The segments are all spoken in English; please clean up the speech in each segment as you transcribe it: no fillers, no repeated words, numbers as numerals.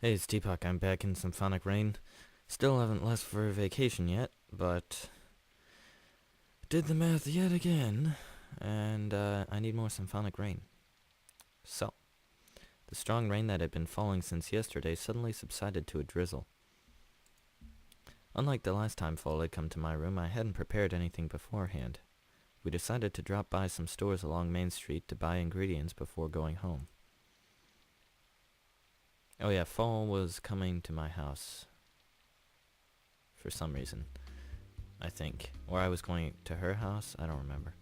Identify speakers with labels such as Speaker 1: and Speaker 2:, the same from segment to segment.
Speaker 1: Hey, it's Tpok. I'm back in Symphonic Rain. Still haven't left for vacation yet, but did the math yet again, and I need more Symphonic Rain. So, the strong rain that had been falling since yesterday suddenly subsided to a drizzle. Unlike the last time fall had come to my room, I hadn't prepared anything beforehand. We decided to drop by some stores along Main Street to buy ingredients before going home. Oh yeah, fall was coming to my house. For some reason, I think. Or I was going to her house, I don't remember.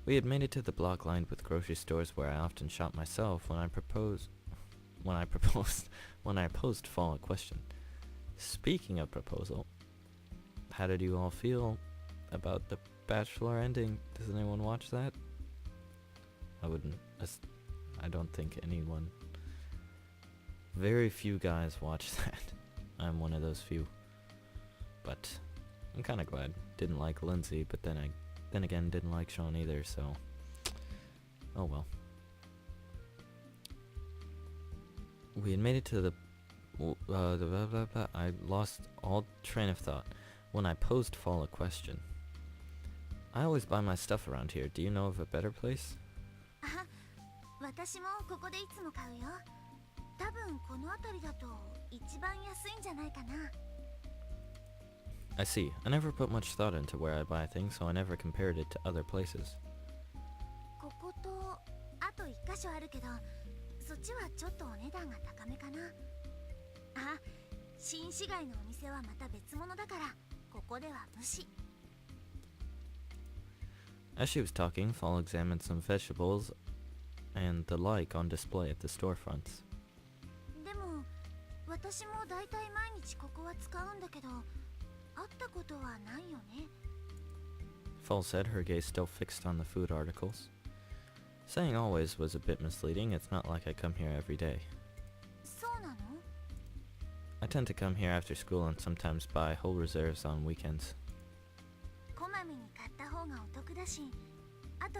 Speaker 1: We had made it to the block lined with grocery stores where I often shop myself when I posed fall a question. Speaking of proposal, how did you all feel about The Bachelor ending? Does anyone watch that? I don't think anyone. Very few guys watch that. I'm one of those few. But I'm kind of glad. Didn't like Lindsay, but then again didn't like Sean either, so oh well. We had made it to I lost all train of thought when I posed Fall a question. I always buy my stuff around here. Do you know of a better place?
Speaker 2: 私もここでいつも買うよ。多分この辺りだと一番安いんじゃないかな。
Speaker 1: I see. I never put much thought into where I buy things, so I never compared it to other places.
Speaker 2: こことあと一箇所あるけど、そっちはちょっとお値段が高めかな。あ、新市街のお店はまた別物だから、ここでは無視。
Speaker 1: As she was talking, Fall examined some vegetables and the like on display at the storefronts.
Speaker 2: でも、私もだいたい毎日ここは使うんだけど、会ったことはないよね。
Speaker 1: Fall said, her gaze still fixed on the food articles. Saying always was a bit misleading. It's not like I come here every day.
Speaker 2: そうなの?
Speaker 1: I tend to come here after school and sometimes buy whole reserves on weekends.
Speaker 2: こまめに買った方がお得だし、あと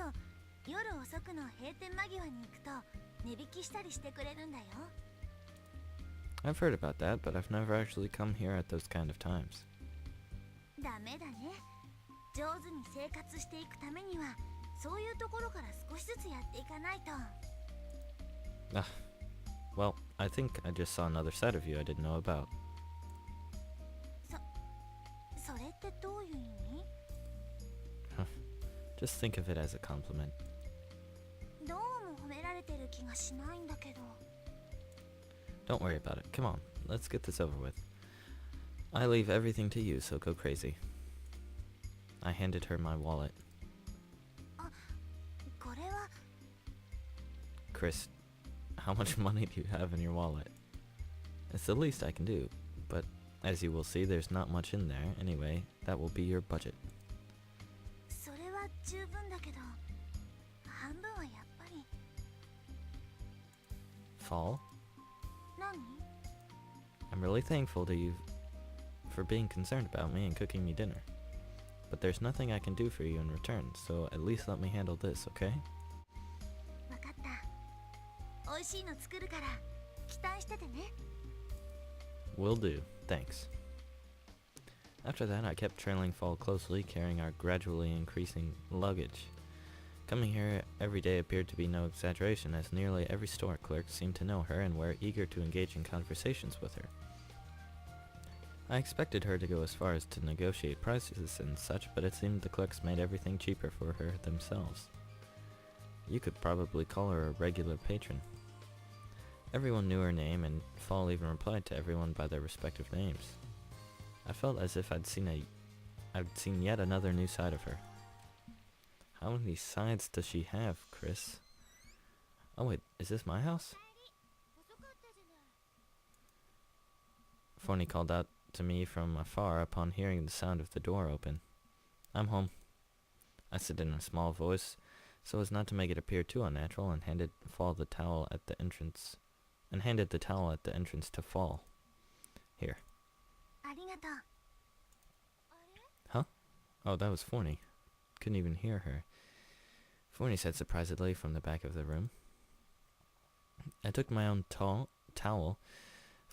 Speaker 2: 夜遅くの閉店間際に行くと値引きしたりしてくれるんだよ。
Speaker 1: I've heard about that, but I've never actually come here at those kind of times.
Speaker 2: ダメだね。上手に生活していくためには、そういうところから少しずつやっていかないと。
Speaker 1: Well, I think I just saw another side of you I didn't know about.
Speaker 2: それってどういう意味?
Speaker 1: Just think of it as a compliment.
Speaker 2: どうも褒められてる気がしないんだけど。
Speaker 1: Don't worry about it. Come on, let's get this over with. I leave everything to you, so go crazy. I handed her my wallet.
Speaker 2: あ、これは。
Speaker 1: Chris, how much money do you have in your wallet? It's the least I can do, but as you will see, there's not much in there. Anyway, that will be your budget.
Speaker 2: それは十分だけど、半分はやっぱり。
Speaker 1: Fall?
Speaker 2: 何?
Speaker 1: I'm really thankful to you for being concerned about me and cooking me dinner. But there's nothing I can do for you in return, so at least let me handle this, okay?
Speaker 2: わかった。美味しいの作るから期待しててね。
Speaker 1: Will do. Thanks. After that, I kept trailing Fall closely, carrying our gradually increasing luggage. Coming here every day appeared to be no exaggeration, as nearly every store clerk seemed to know her and were eager to engage in conversations with her. I expected her to go as far as to negotiate prices and such, but it seemed the clerks made everything cheaper for her themselves. You could probably call her a regular patron. Everyone knew her name, and Fall even replied to everyone by their respective names. I felt as if I'd seen yet another new side of her. How many sides does she have, Chris? Oh wait, is this my house? Forney called out to me from afar upon hearing the sound of the door open. I'm home. I said in a small voice, so as not to make it appear too unnatural, and handed the towel at the entrance to Fall. Here.
Speaker 2: ありがとう。
Speaker 1: Huh? Oh, that was Forney. Couldn't even hear her. Forney said surprisedly from the back of the room. I took my own towel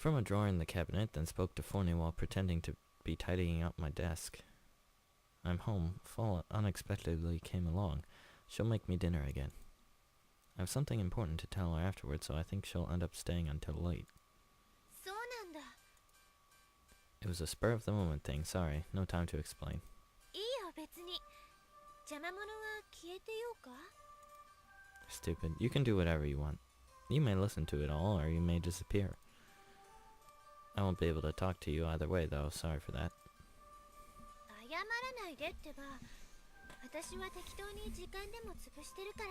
Speaker 1: from a drawer in the cabinet, then spoke to Forney while pretending to be tidying up my desk. I'm home. Fall unexpectedly came along. She'll make me dinner again. I have something important to tell her afterwards, so I think she'll end up staying until late.
Speaker 2: そうなんだ。
Speaker 1: It was a spur-of-the-moment thing, sorry. No time to explain.
Speaker 2: いいよ別に。邪魔者は消えてようか？
Speaker 1: Stupid. You can do whatever you want. You may listen to it all, or you may disappear. I won't be able to talk to you either way, though. Sorry for that.
Speaker 2: 謝らないでってば。私は適当に時間でも潰してるか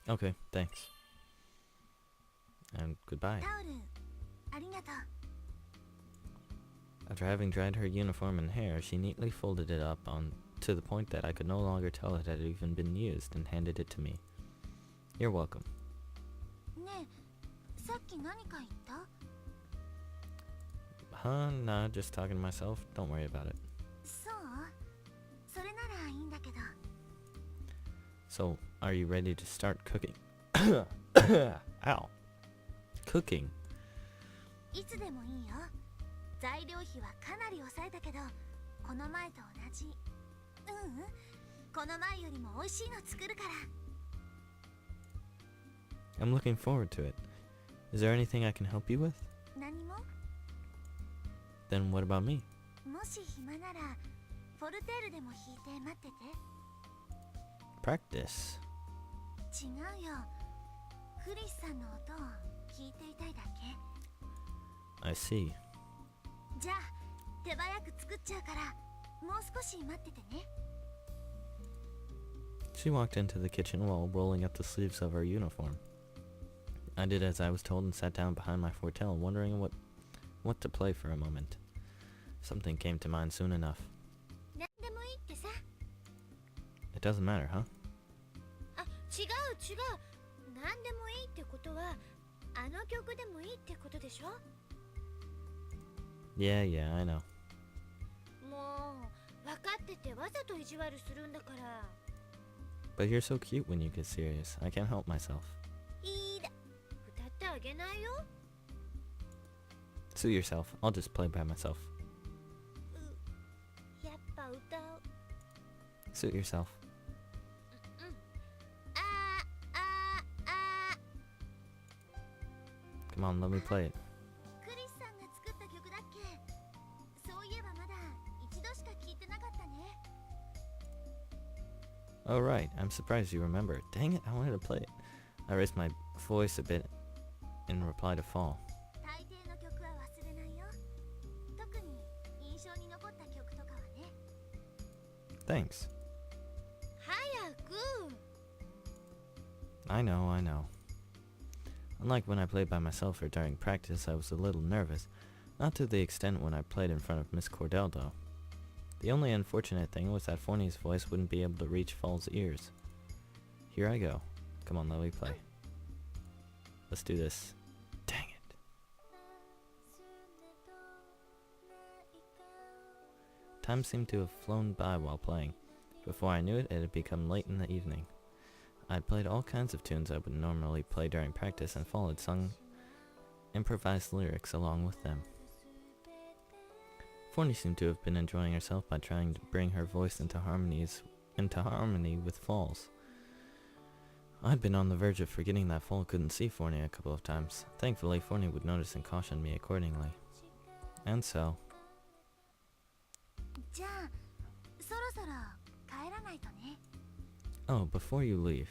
Speaker 2: ら。
Speaker 1: Okay, thanks. And goodbye.
Speaker 2: タオル、ありがとう。
Speaker 1: After having dried her uniform and hair, she neatly folded it up to the point that I could no longer tell it had even been used and handed it to me. You're welcome.
Speaker 2: ねえ、さっき何か言った？
Speaker 1: Huh? Nah, just talking to myself. Don't worry about it.
Speaker 2: そう？それならいいんだけど。
Speaker 1: So, are you ready to start cooking? Ow. Cooking?
Speaker 2: いつでもいいよ。材料費はかなり抑えたけど、この前と同じ。この前よりも美味しいの作るから。
Speaker 1: I'm looking forward to it. Is there anything I can help you with?
Speaker 2: 何も？
Speaker 1: Then what about me?
Speaker 2: もし暇なら、フォルテールでも弾いて待ってて。
Speaker 1: Practice.
Speaker 2: 違うよ。クリスさんの音を聞いていたいだけ。
Speaker 1: I see.
Speaker 2: じゃあ、手早く作っちゃうから、もう少し待っててね。
Speaker 1: She walked into the kitchen while rolling up the sleeves of her uniform. I did as I was told and sat down behind my Fortelle, wondering what to play for a moment. Something came to mind soon enough.
Speaker 2: 何でもいいってさ。
Speaker 1: It doesn't matter, huh?
Speaker 2: あ、違う。何でもいいってことは、あの曲でもいいってことでしょ？
Speaker 1: Yeah, I know.
Speaker 2: もう、分かっててわざと意地悪するんだから。
Speaker 1: But you're so cute when you get serious. I can't help myself.
Speaker 2: いいだ。歌ってあげないよ。
Speaker 1: Suit yourself. I'll just play by myself.
Speaker 2: やっぱ歌う。
Speaker 1: Suit yourself. Come on, let me play it.
Speaker 2: クリスさんが作った曲だっけ？そういえばまだ一度しか聴いてなかったね。
Speaker 1: Oh, right. I'm surprised you remember. Dang it, I wanted to play it. I raised my voice a bit in reply to Fall.
Speaker 2: 大抵の曲は忘れないよ。特に印象に残った曲とかはね。
Speaker 1: Thanks.
Speaker 2: 早く。
Speaker 1: I know. Unlike when I played by myself or during practice, I was a little nervous. Not to the extent when I played in front of Miss Cordell, though. The only unfortunate thing was that Forney's voice wouldn't be able to reach Fall's ears. Here I go. Come on, let me play. Let's do this. Dang it. Time seemed to have flown by while playing. Before I knew it, it had become late in the evening. I had played all kinds of tunes I would normally play during practice, and Fall had sung improvised lyrics along with them. Forney seemed to have been enjoying herself by trying to bring her voice into harmony with Fall's. I'd been on the verge of forgetting that Fall couldn't see Forney a couple of times. Thankfully, Forney would notice and caution me accordingly. And so...
Speaker 2: じゃあ、そろそろ帰らないとね。
Speaker 1: Oh, before you leave,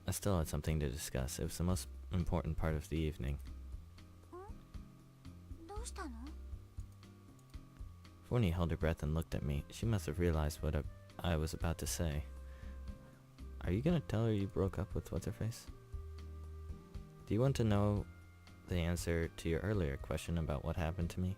Speaker 1: I still had something to discuss. It was the most important part of the evening.
Speaker 2: どうしたの？
Speaker 1: Forney held her breath and looked at me. She must have realized what I was about to say. Are you gonna tell her you broke up with What's-Her-Face? Do you want to know the answer to your earlier question about what happened to me?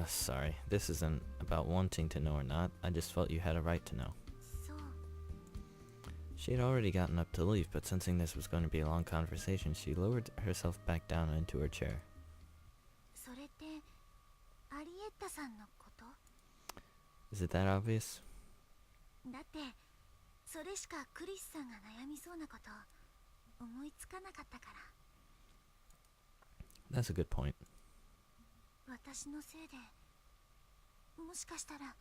Speaker 1: Sorry. This isn't about wanting to know or not. I just felt you had a right to know.
Speaker 2: そう。
Speaker 1: She had already gotten up to leave, but sensing this was going to be a long conversation, she lowered herself back down into her chair.
Speaker 2: それってアリエッタさんのこと？
Speaker 1: Is it that obvious?
Speaker 2: だってそれでしかクリスさんが悩みそうなこと思いつかなかったから。
Speaker 1: That's a good point.
Speaker 2: 私のせいでもしかしたら。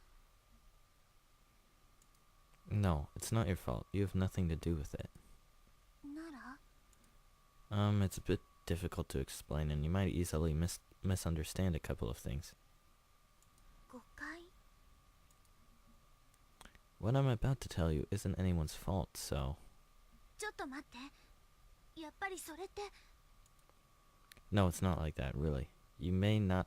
Speaker 1: No, it's not your fault. You have nothing to do with it.
Speaker 2: なら
Speaker 1: It's a bit difficult to explain, and you might easily misunderstand a couple of things.
Speaker 2: 誤解。
Speaker 1: What I'm about to tell you isn't anyone's fault, so...
Speaker 2: ちょっと待って。やっぱりそれって。
Speaker 1: No, it's not like that, really. You may not